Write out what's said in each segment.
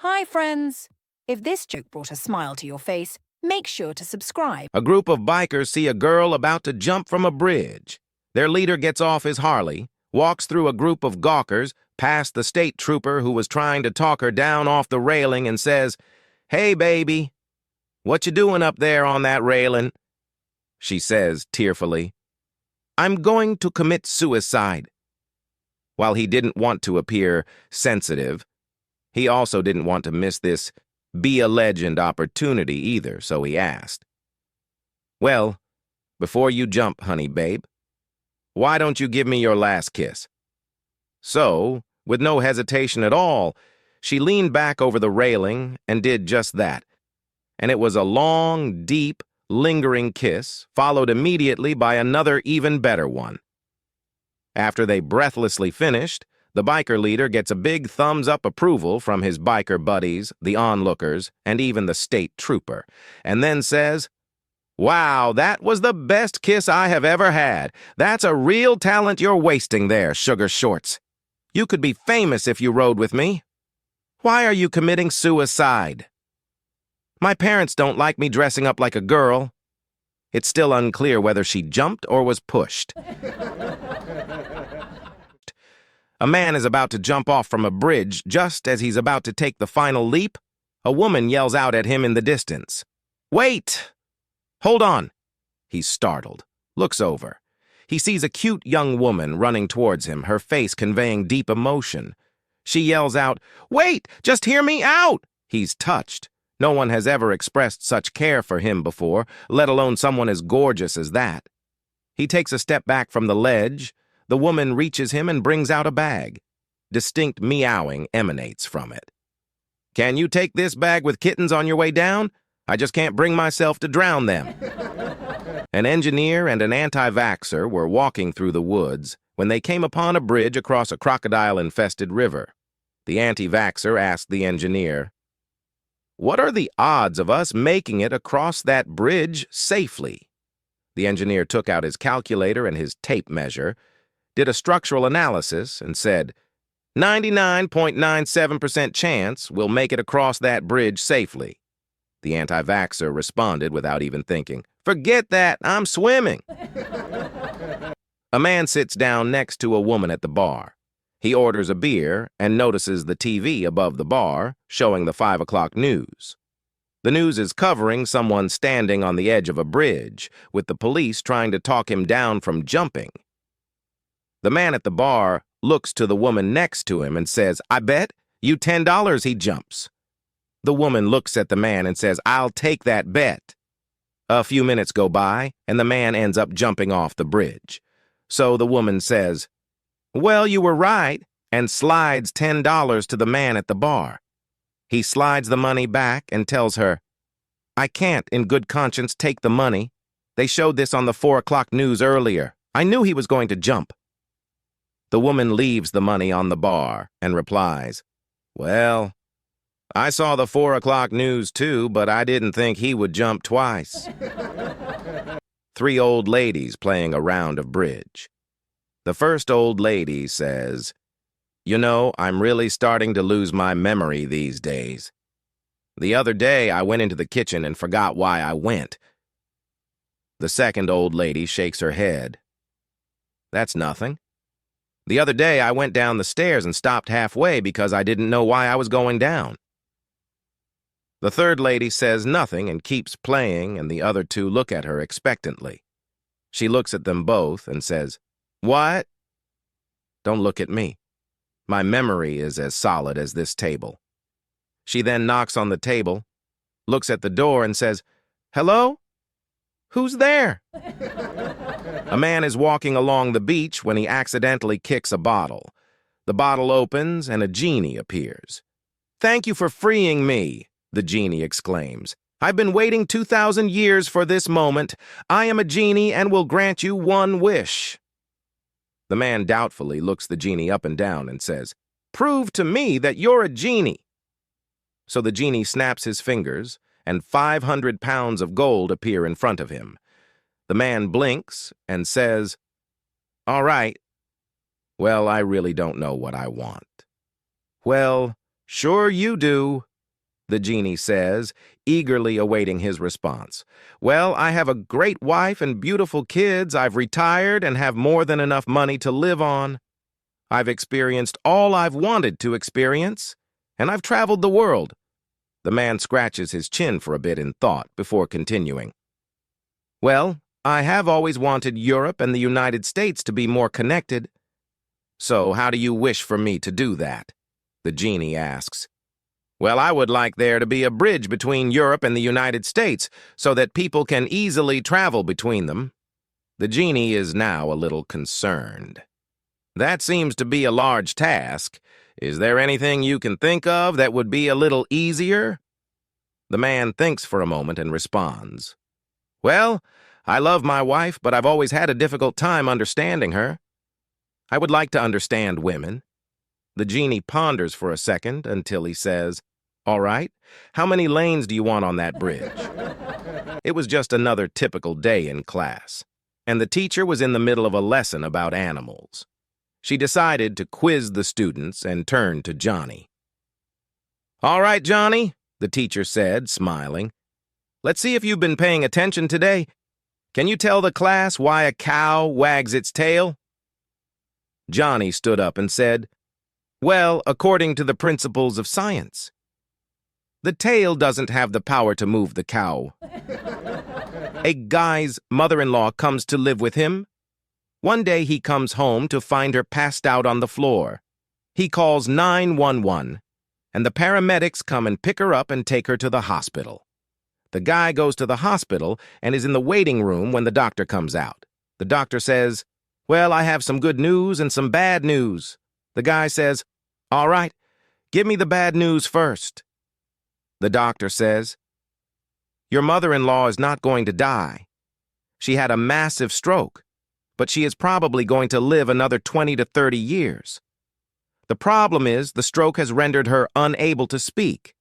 Hi, friends! If this joke brought a smile to your face, make sure to subscribe. A group of bikers see a girl about to jump from a bridge. Their leader gets off his Harley, walks through a group of gawkers, past the state trooper who was trying to talk her down off the railing and says, "Hey, baby, what you doing up there on that railing?" She says tearfully, "I'm going to commit suicide." While he didn't want to appear sensitive, he also didn't want to miss this be a legend opportunity either, so he asked, "Well, before you jump, honey babe, why don't you give me your last kiss?" So, with no hesitation at all, she leaned back over the railing and did just that. And it was a long, deep, lingering kiss, followed immediately by another even better one. After they breathlessly finished, the biker leader gets a big thumbs-up approval from his biker buddies, the onlookers, and even the state trooper, and then says, "Wow, that was the best kiss I have ever had. That's a real talent you're wasting there, Sugar Shorts. You could be famous if you rode with me. Why are you committing suicide?" "My parents don't like me dressing up like a girl." It's still unclear whether she jumped or was pushed. A man is about to jump off from a bridge. Just as he's about to take the final leap, a woman yells out at him in the distance. "Wait! Hold on!" He's startled, looks over. He sees a cute young woman running towards him, her face conveying deep emotion. She yells out, "Wait! Just hear me out!" He's touched. No one has ever expressed such care for him before, let alone someone as gorgeous as that. He takes a step back from the ledge. The woman reaches him and brings out a bag. Distinct meowing emanates from it. "Can you take this bag with kittens on your way down? I just can't bring myself to drown them." An engineer and an anti-vaxer were walking through the woods when they came upon a bridge across a crocodile-infested river. The anti-vaxer asked the engineer, "What are the odds of us making it across that bridge safely?" The engineer took out his calculator and his tape measure, did a structural analysis, and said, 99.97% chance we'll make it across that bridge safely." The anti-vaxxer responded without even thinking, "Forget that, I'm swimming." A man sits down next to a woman at the bar. He orders a beer and notices the TV above the bar showing the 5 o'clock news. The news is covering someone standing on the edge of a bridge, with the police trying to talk him down from jumping. The man at the bar looks to the woman next to him and says, "I bet you $10 he jumps." The woman looks at the man and says, "I'll take that bet." A few minutes go by, and the man ends up jumping off the bridge. So the woman says, "Well, you were right," and slides $10 to the man at the bar. He slides the money back and tells her, "I can't, in good conscience, take the money. They showed this on the 4 o'clock news earlier. I knew he was going to jump." The woman leaves the money on the bar and replies, "Well, I saw the 4 o'clock news too, but I didn't think he would jump twice." 3 old ladies playing a round of bridge. The first old lady says, "You know, I'm really starting to lose my memory these days. The other day I went into the kitchen and forgot why I went." The second old lady shakes her head. "That's nothing. The other day I went down the stairs and stopped halfway because I didn't know why I was going down." The third lady says nothing and keeps playing, and the other 2 look at her expectantly. She looks at them both and says, "What?" "Don't look at me. My memory is as solid as this table." She then knocks on the table, looks at the door and says, "Hello? Who's there?" A man is walking along the beach when he accidentally kicks a bottle. The bottle opens and a genie appears. "Thank you for freeing me," the genie exclaims. "I've been waiting 2,000 years for this moment. I am a genie and will grant you 1 wish." The man doubtfully looks the genie up and down and says, "Prove to me that you're a genie." So the genie snaps his fingers, and 500 pounds of gold appear in front of him. The man blinks and says, "All right. Well, I really don't know what I want." "Well, sure you do," the genie says, eagerly awaiting his response. Well, I have a great wife and beautiful kids. I've retired and have more than enough money to live on. I've experienced all I've wanted to experience, and I've traveled the world. The man scratches his chin for a bit in thought before continuing. Well, I have always wanted Europe and the United States to be more connected. So how do you wish for me to do that? The genie asks. Well, I would like there to be a bridge between Europe and the United States so that people can easily travel between them. The genie is now a little concerned. That seems to be a large task. Is there anything you can think of that would be a little easier? The man thinks for a moment and responds. Well, I love my wife, but I've always had a difficult time understanding her. I would like to understand women. The genie ponders for a second until he says, All right, how many lanes do you want on that bridge? It was just another typical day in class, and the teacher was in the middle of a lesson about animals. She decided to quiz the students and turned to Johnny. All right, Johnny, the teacher said, smiling. Let's see if you've been paying attention today. Can you tell the class why a cow wags its tail? Johnny stood up and said, Well, according to the principles of science. The tail doesn't have the power to move the cow. A guy's mother-in-law comes to live with him. One day he comes home to find her passed out on the floor. He calls 911, and the paramedics come and pick her up and take her to the hospital. The guy goes to the hospital and is in the waiting room when the doctor comes out. The doctor says, Well, I have some good news and some bad news. The guy says, All right, give me the bad news first. The doctor says, Your mother-in-law is not going to die. She had a massive stroke, but she is probably going to live another 20 to 30 years. The problem is the stroke has rendered her unable to speak.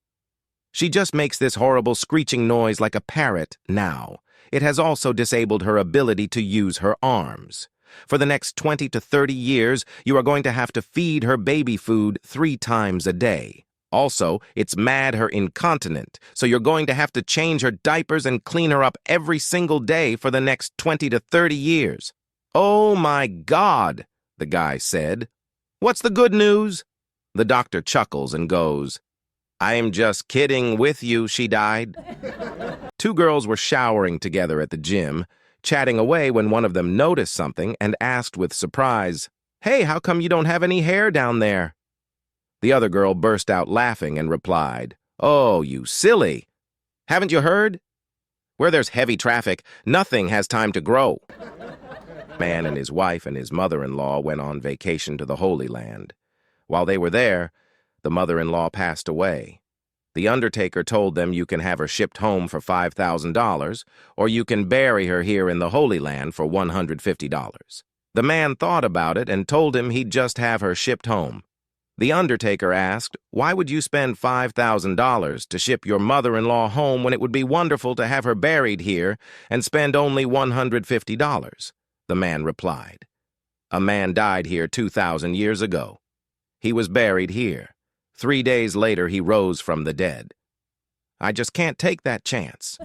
She just makes this horrible screeching noise like a parrot now. It has also disabled her ability to use her arms. For the next 20 to 30 years, you are going to have to feed her baby food 3 times a day. Also, it's mad her incontinent, so you're going to have to change her diapers and clean her up every single day for the next 20 to 30 years. Oh my God, the guy said. What's the good news? The doctor chuckles and goes, I'm just kidding with you, she died. 2 girls were showering together at the gym, chatting away when one of them noticed something and asked with surprise, Hey, how come you don't have any hair down there? The other girl burst out laughing and replied, Oh, you silly. Haven't you heard? Where there's heavy traffic, nothing has time to grow. Man and his wife and his mother-in-law went on vacation to the Holy Land. While they were there, the mother-in-law passed away. The Undertaker told them you can have her shipped home for $5,000, or you can bury her here in the Holy Land for $150. The man thought about it and told him he'd just have her shipped home. The Undertaker asked, Why would you spend $5,000 to ship your mother-in-law home when it would be wonderful to have her buried here and spend only $150? The man replied, A man died here 2,000 years ago. He was buried here. 3 days later, he rose from the dead. I just can't take that chance.